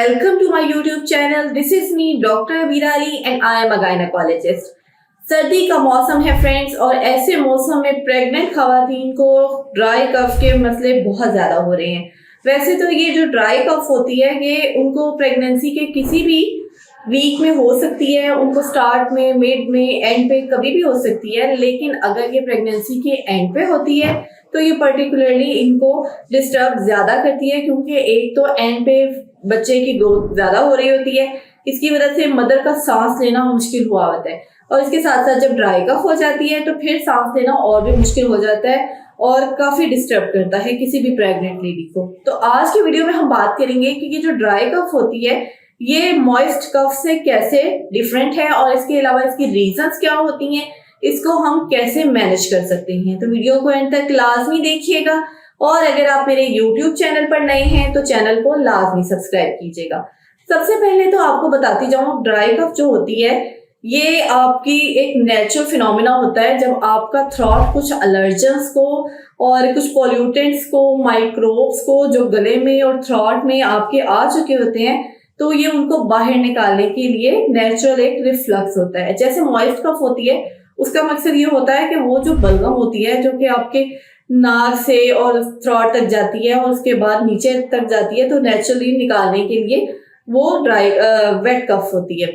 Welcome to my YouTube channel. This is me, Dr. Virali, and I am a gynecologist. सर्दी का मौसम है friends, और ऐसे मौसम में प्रेग्नेंट खवातीन को ड्राई कफ के मसले बहुत ज़्यादा हो रहे हैं। वैसे तो ये जो ड्राई कफ होती है ये उनको प्रेगनेंसी के किसी भी वीक में हो सकती है, उनको स्टार्ट में, मिड में, एंड पे कभी भी हो सकती है। लेकिन अगर ये प्रेगनेंसी के एंड पे होती है तो ये पर्टिकुलरली इनको डिस्टर्ब ज़्यादा करती है, क्योंकि एक तो एंड पे बच्चे की ग्रोथ ज़्यादा हो रही होती है, इसकी वजह से मदर का सांस लेना मुश्किल हुआ होता है। और इसके साथ साथ जब ड्राई कफ हो जाती है तो फिर सांस लेना और भी मुश्किल हो जाता है और काफ़ी डिस्टर्ब करता है किसी भी प्रेग्नेंट लेडी को। तो आज की वीडियो में हम बात करेंगे कि ये जो ड्राई कफ होती है ये मॉइस्ट कफ से कैसे डिफरेंट है, और इसके अलावा इसकी रीजंस क्या होती हैं, इसको हम कैसे मैनेज कर सकते हैं। तो वीडियो को एंड तक लाजमी देखिएगा, और अगर आप मेरे YouTube चैनल पर नए हैं तो चैनल को लाजमी सब्सक्राइब कीजिएगा। सबसे पहले तो आपको बताती जाऊं, ड्राई कफ जो होती है ये आपकी एक नेचुरल फिनोमिना होता है जब आपका थ्रॉट कुछ अलर्जेंस को और कुछ पॉल्यूटेंट्स को, माइक्रोब्स को जो गले में और थ्रॉट में आपके आ चुके होते हैं, तो ये उनको बाहर निकालने के लिए नेचुरल एक रिफ्लक्स होता है। जैसे मॉइस्ट कफ होती है उसका मकसद ये होता है कि वो जो बलगम होती है जो कि आपके नाक से और थ्रॉट तक जाती है और उसके बाद नीचे तक जाती है, तो नेचुरली निकालने के लिए वो वेट कफ होती है।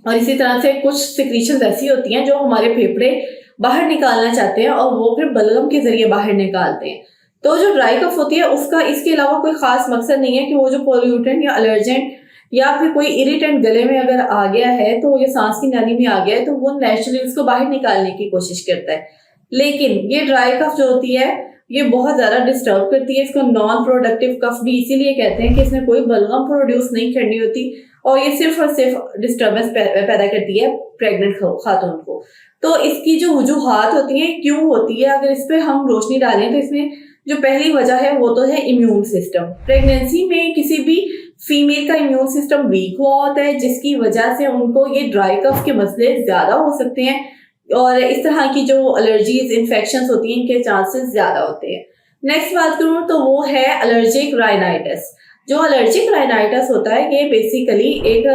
और इसी तरह से कुछ सिक्रीशंस ऐसी होती हैं जो हमारे फेफड़े बाहर निकालना चाहते हैं और वो फिर बलगम के जरिए बाहर निकालते हैं। तो जो ड्राई कफ होती है उसका इसके अलावा कोई खास मकसद नहीं है कि वो जो पॉल्यूटेंट या अलर्जेंट या फिर कोई इरिटेंट गले में अगर आ गया है, तो ये सांस की नाली में आ गया है, तो वो नेचुरली उसको बाहर निकालने की कोशिश करता है। लेकिन ये ड्राई कफ जो होती है ये बहुत ज़्यादा डिस्टर्ब करती है। इसको नॉन प्रोडक्टिव कफ भी इसीलिए कहते हैं कि इसमें कोई बलगम प्रोड्यूस नहीं करनी होती, और ये सिर्फ और सिर्फ डिस्टर्बेंस पैदा करती है प्रेग्नेंट खातून को। तो इसकी जो वजूहात होती हैं क्यों होती है, अगर इस पर हम रोशनी डालें तो इसमें जो पहली वजह है वो तो है इम्यून सिस्टम। प्रेगनेंसी में किसी भी फीमेल का इम्यून सिस्टम वीक हुआ होता है, जिसकी वजह से उनको ये ड्राई कफ के मसले ज़्यादा हो सकते हैं, और इस तरह की जो एलर्जीज, इन्फेक्शंस होती हैं, इनके चांसेस ज़्यादा होते हैं। नेक्स्ट बात करूँ तो वो है एलर्जिक राइनाइटिस। जो एलर्जिक राइनाइटिस होता है ये बेसिकली एक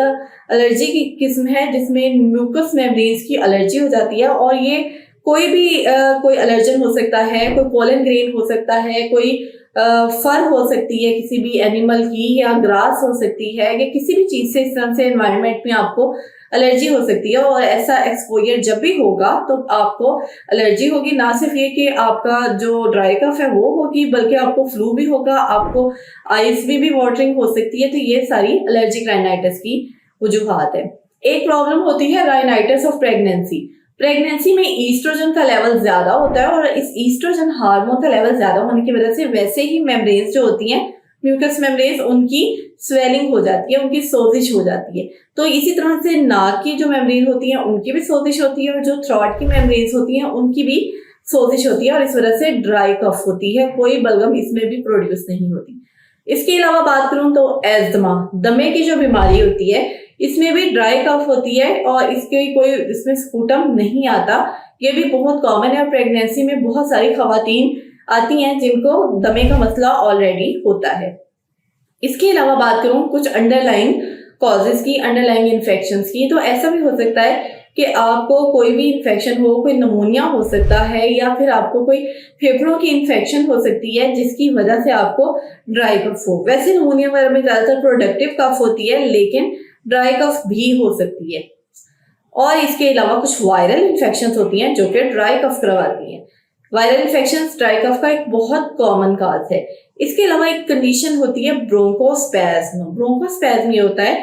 एलर्जी की किस्म है जिसमें म्यूकस मेम्ब्रेन्स की एलर्जी हो जाती है, और ये कोई भी कोई एलर्जन हो सकता है, कोई पोलन ग्रेन हो सकता है, कोई फर हो सकती है किसी भी एनिमल की, या ग्रास हो सकती है, या किसी भी चीज़ से इस तरह से एनवायरनमेंट में आपको एलर्जी हो सकती है। और ऐसा एक्सपोजर जब भी होगा तो आपको एलर्जी होगी। ना सिर्फ ये कि आपका जो ड्राई कफ है वो होगी, बल्कि आपको फ्लू भी होगा, आपको आइज में भी वाटरिंग हो सकती है। तो ये सारी एलर्जिक राइनाइटिस की वजूहात है। एक प्रॉब्लम होती है राइनाइटिस ऑफ प्रेगनेंसी। प्रेगनेंसी में ईस्ट्रोजन का लेवल ज्यादा होता है, और इस ईस्ट्रोजन हार्मोन का लेवल ज्यादा होने की वजह से वैसे ही मेम्ब्रेन्स जो होती हैं, म्यूकस मेम्ब्रेन्स, उनकी स्वेलिंग हो जाती है, उनकी सोजिश हो जाती है। तो इसी तरह से नाक की जो मेम्ब्रेन होती है उनकी भी सोजिश होती है, और जो थ्रॉट की मेम्ब्रेन्स होती हैं उनकी भी सोजिश होती है, और इस वजह से ड्राई कफ होती है। कोई बलगम इसमें भी प्रोड्यूस नहीं होती। इसके अलावा बात करूं तो एस्थमा, दमे की जो बीमारी होती है, इसमें भी ड्राई कफ होती है, और इसके कोई इसमें स्पूटम नहीं आता। ये भी बहुत कॉमन है। प्रेगनेंसी में बहुत सारी खवातीन आती हैं जिनको दमे का मसला ऑलरेडी होता है। इसके अलावा बात करूं कुछ अंडरलाइन कॉजेज की, अंडरलाइन इन्फेक्शंस की, तो ऐसा भी हो सकता है कि आपको कोई भी इन्फेक्शन हो, कोई नमोनिया हो सकता है, या फिर आपको कोई फेफड़ों की इन्फेक्शन हो सकती है जिसकी वजह से आपको ड्राई कफ हो। वैसे नमोनिया वगैरह में ज़्यादातर प्रोडक्टिव कफ होती है, लेकिन ड्राई कफ भी हो सकती है। और इसके अलावा कुछ वायरल इन्फेक्शंस होती हैं जो कि ड्राई कफ करवाती हैं। वायरल इन्फेक्शंस ड्राई कफ का एक बहुत कॉमन काज है। इसके अलावा एक कंडीशन होती है ब्रोंकोस्पैज्म। ब्रोंकोस्पैज्म ये होता है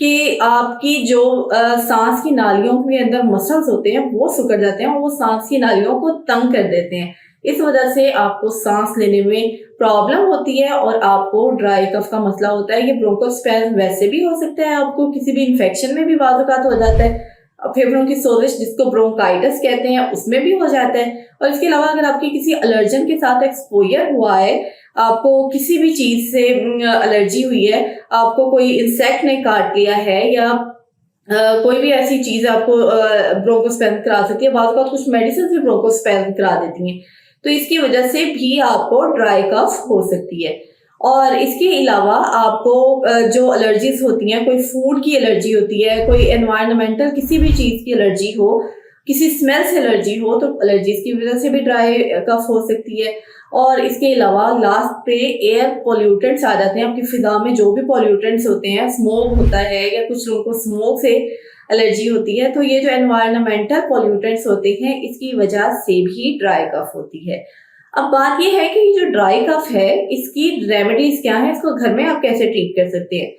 कि आपकी जो सांस की नालियों के अंदर मसल्स होते हैं वो सिकुड़ जाते हैं, और वो सांस की नालियों को तंग कर देते हैं। इस वजह से आपको सांस लेने में प्रॉब्लम होती है और आपको ड्राई कफ का मसला होता है। ये ब्रोंकोस्पैज्म वैसे भी हो सकता है, आपको किसी भी इन्फेक्शन में भी बाज़ हो जाता है। फेफड़ों की सोजिश जिसको ब्रोंकाइटिस कहते हैं उसमें भी हो जाता है। और इसके अलावा अगर आपकी किसी एलर्जन के साथ एक्सपोजर हुआ है, आपको किसी भी चीज़ से एलर्जी हुई है, आपको कोई इंसेक्ट ने काट लिया है, या कोई भी ऐसी चीज़ आपको ब्रोंकोस्पैज्म करा सकती है। बाद कुछ मेडिसिन भी ब्रोंकोस्पैज्म करा देती हैं, तो इसकी वजह से भी आपको ड्राई कफ हो सकती है। और इसके अलावा आपको जो एलर्जीज होती हैं, कोई फूड की एलर्जी होती है, कोई एनवायरमेंटल किसी भी चीज़ की एलर्जी हो, किसी स्मेल से एलर्जी हो, तो एलर्जीज की वजह से भी ड्राई कफ हो सकती है। और इसके अलावा लास्ट पे एयर पोल्यूटेंट्स आ जाते हैं, आपकी फिजा में जो भी पोल्यूटेंट्स होते हैं, स्मोक होता है या कुछ लोगों को स्मोक से एलर्जी होती है, तो ये जो एनवायरमेंटल पोल्यूटेंट्स होते हैं इसकी वजह से भी ड्राई कफ होती है। अब बात ये है कि जो ड्राई कफ है इसकी रेमेडीज क्या है, इसको घर में आप कैसे ट्रीट कर सकते हैं।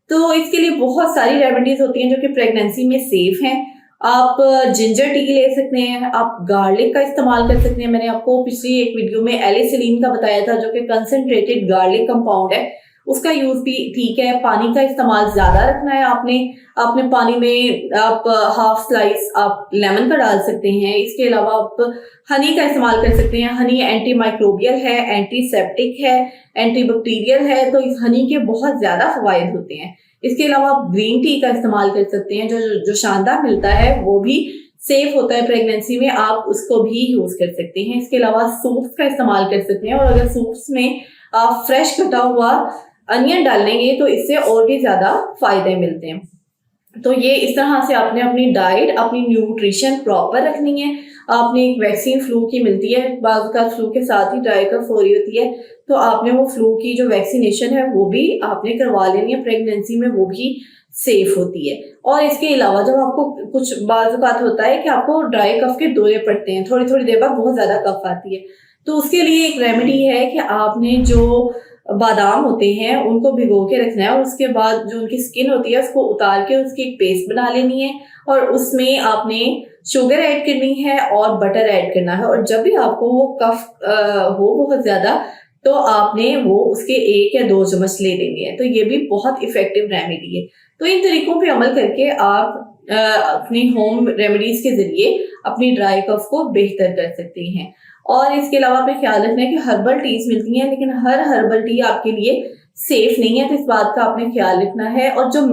तो इसके लिए बहुत सारी रेमेडीज होती हैं जो कि प्रेगनेंसी में सेफ हैं। आप जिंजर टी ले सकते हैं, आप गार्लिक का इस्तेमाल कर सकते हैं। मैंने आपको पिछली एक वीडियो में एलिसिलिन का बताया था जो कि कंसंट्रेटेड गार्लिक कंपाउंड है, उसका यूज भी ठीक है। पानी का इस्तेमाल ज्यादा रखना है आपने पानी में आप हाफ स्लाइस आप लेमन का डाल सकते हैं। इसके अलावा आप हनी का इस्तेमाल कर सकते हैं। हनी एंटी माइक्रोबियल है, एंटीसेप्टिक है, एंटीबैक्टीरियल है, तो इस हनी के बहुत ज्यादा फवायद होते हैं। इसके अलावा आप ग्रीन टी का इस्तेमाल कर सकते हैं, जो शानदार मिलता है, वो भी सेफ होता है प्रेगनेंसी में, आप उसको भी यूज कर सकते हैं। इसके अलावा सूप्स का इस्तेमाल कर सकते हैं, और अगर सूप्स में आप फ्रेश कटा हुआ अनियन डालेंगे तो इससे और भी ज्यादा फायदे मिलते हैं। तो ये इस तरह से आपने अपनी डाइट, अपनी न्यूट्रिशन प्रॉपर रखनी है। आपने एक वैक्सीन फ्लू की मिलती है, बाज़ का फ्लू के साथ ही ड्राई कफ हो रही होती है, तो आपने वो फ्लू की जो वैक्सीनेशन है वो भी आपने करवा लेनी है प्रेगनेंसी में, वो भी सेफ होती है। और इसके अलावा जब आपको कुछ बाज़ बात होता है कि आपको ड्राई कफ के दौरे पड़ते हैं, थोड़ी थोड़ी देर बाद बहुत ज्यादा कफ आती है, तो उसके लिए एक रेमेडी है कि आपने जो बादाम होते हैं उनको भिगो के रखना है, और उसके बाद जो उनकी स्किन होती है उसको उतार के उसकी एक पेस्ट बना लेनी है, और उसमें आपने शुगर ऐड करनी है और बटर ऐड करना है। और जब भी आपको वो कफ हो बहुत ज्यादा, तो आपने वो उसके 1 या 2 चम्मच ले लेनी है। तो ये भी बहुत इफेक्टिव रेमेडी है। तो इन तरीकों पे अमल करके आप अपनी होम रेमेडीज के जरिए अपनी ड्राई कफ को बेहतर कर सकते हैं। और इसके अलावा आपने ख्याल रखना है कि हर्बल टीज मिलती हैं, लेकिन हर हर्बल टी आपके लिए सेफ नहीं है, तो इस बात का आपने ख्याल रखना है। और जो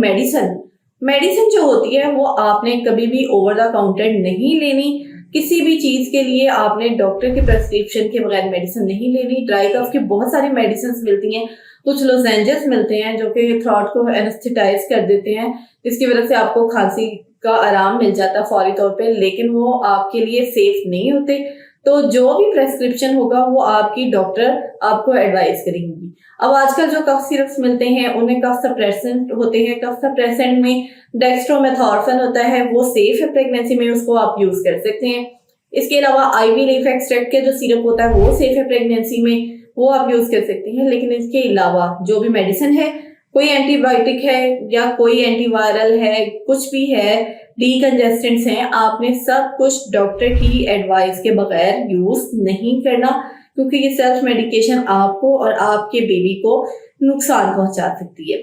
मेडिसिन जो होती है वो आपने कभी भी ओवर द काउंटर नहीं लेनी। किसी भी चीज के लिए आपने डॉक्टर के प्रेस्क्रिप्शन के बगैर मेडिसिन नहीं लेनी। ड्राई कफ की बहुत सारी मेडिसिन मिलती हैं, कुछ लोजेंजेस मिलते हैं जो कि थ्रोट को एनेस्थेटाइज कर देते हैं, जिसकी वजह से आपको खांसी का आराम मिल जाता है फौरी तौर पे, लेकिन वो आपके लिए सेफ नहीं होते। तो जो भी प्रेस्क्रिप्शन होगा वो आपकी डॉक्टर आपको एडवाइस करेंगी। अब आजकल जो कफ सिरप्स मिलते हैं उनमें कफ सप्रेसेंट होते हैं, कफ सप्रेसेंट में डेक्स्ट्रोमेथॉर्फन होता है, वो सेफ है प्रेगनेंसी में, उसको आप यूज कर सकते हैं। इसके अलावा आईवी लीफ एक्सट्रैक्ट के जो सिरप होता है वो सेफ है प्रेगनेंसी में, वो आप यूज कर सकते हैं। लेकिन इसके अलावा जो भी मेडिसिन है, कोई एंटीबायोटिक है या कोई एंटीवायरल है, कुछ भी है, डीकंजेस्टेंट्स हैं, आपने सब कुछ डॉक्टर की एडवाइस के बगैर यूज नहीं करना, क्योंकि ये सेल्फ मेडिकेशन आपको और आपके बेबी को नुकसान पहुंचा सकती है।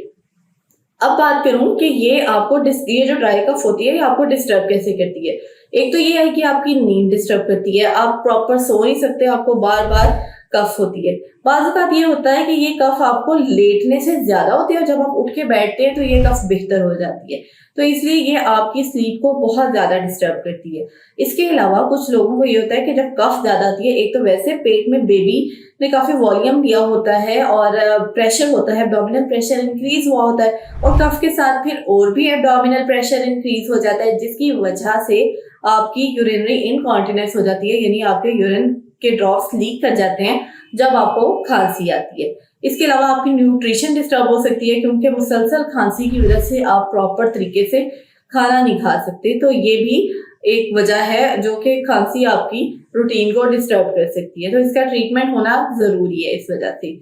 अब बात करूं कि ये आपको ये जो ड्राई कफ होती है ये आपको डिस्टर्ब कैसे करती है। एक तो ये है कि आपकी नींद डिस्टर्ब करती है, आप प्रॉपर सो नहीं सकते, आपको बार बार कफ होती है। बाज़ औक़ात ये होता है कि ये कफ आपको लेटने से ज्यादा होती है, और जब आप उठ के बैठते हैं तो ये कफ बेहतर हो जाती है, तो इसलिए ये आपकी स्लीप को बहुत ज्यादा डिस्टर्ब करती है। इसके अलावा कुछ लोगों को ये होता है कि जब कफ ज्यादा आती है, एक तो वैसे पेट में बेबी ने काफी वॉल्यूम दिया होता है और प्रेशर होता है, एब्डोमिनल प्रेशर इंक्रीज हुआ होता है, और कफ के साथ फिर और भी एब्डोमिनल प्रेशर इंक्रीज हो जाता है, जिसकी वजह से आपकी यूरिनरी इनकॉन्टिनेंस हो जाती है, यानी आपके यूरिन के ड्रॉप्स लीक कर जाते हैं जब आपको खांसी आती है। इसके अलावा आपकी न्यूट्रिशन डिस्टर्ब हो सकती है, क्योंकि मुसलसल खांसी की वजह से आप प्रॉपर तरीके से खाना नहीं खा सकते, तो ये भी एक वजह है जो कि खांसी आपकी रूटीन को डिस्टर्ब कर सकती है, तो इसका ट्रीटमेंट होना जरूरी है इस वजह से।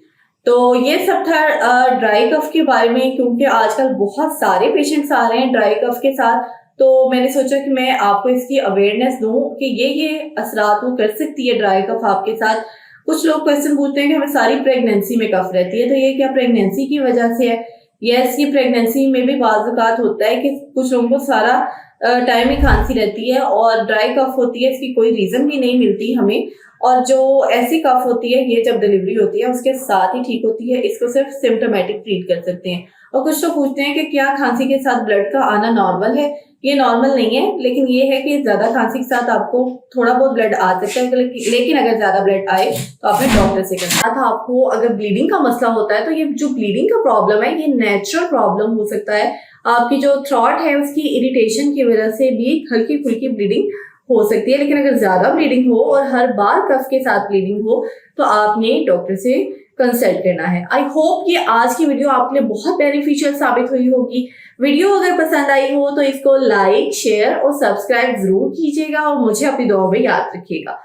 तो ये सब था ड्राई कफ के बारे में, क्योंकि आजकल बहुत सारे पेशेंट्स आ रहे हैं ड्राई कफ के साथ, तो मैंने सोचा कि मैं आपको इसकी अवेयरनेस दूं कि ये असरात वो कर सकती है ड्राई कफ आपके साथ। कुछ लोग क्वेश्चन पूछते हैं कि हमें सारी प्रेगनेंसी में कफ रहती है, तो ये क्या प्रेगनेंसी की वजह से है? यस, ये प्रेगनेंसी में भी बाज़ औक़ात होता है कि कुछ लोगों को सारा टाइम ही खांसी रहती है और ड्राई कफ होती है, इसकी कोई रीजन भी नहीं मिलती हमें। और जो ऐसी कफ होती है ये जब डिलीवरी होती है उसके साथ ही ठीक होती है, इसको सिर्फ सिम्टोमेटिक ट्रीट कर सकते हैं। और कुछ लोग पूछते हैं कि क्या खांसी के साथ ब्लड का आना नॉर्मल है? ये नॉर्मल नहीं है, लेकिन ये है कि ज्यादा खांसी के साथ आपको थोड़ा बहुत ब्लड आ सकता है, लेकिन अगर ज्यादा ब्लड आए तो आपने डॉक्टर से करना था। आपको अगर ब्लीडिंग का मसला होता है तो ये जो ब्लीडिंग का प्रॉब्लम है ये नेचुरल प्रॉब्लम हो सकता है। आपकी जो थ्रॉट है उसकी इरिटेशन की वजह से भी हल्की फुल्की ब्लीडिंग हो सकती है, लेकिन अगर ज्यादा ब्लीडिंग हो और हर बार कफ के साथ ब्लीडिंग हो तो आपने डॉक्टर से कंसल्ट करना है। आई होप कि आज की वीडियो आपके लिए बहुत बेनिफिशियल साबित हुई होगी। वीडियो अगर पसंद आई हो तो इसको लाइक, शेयर और सब्सक्राइब जरूर कीजिएगा और मुझे अपनी दुआ में याद रखिएगा।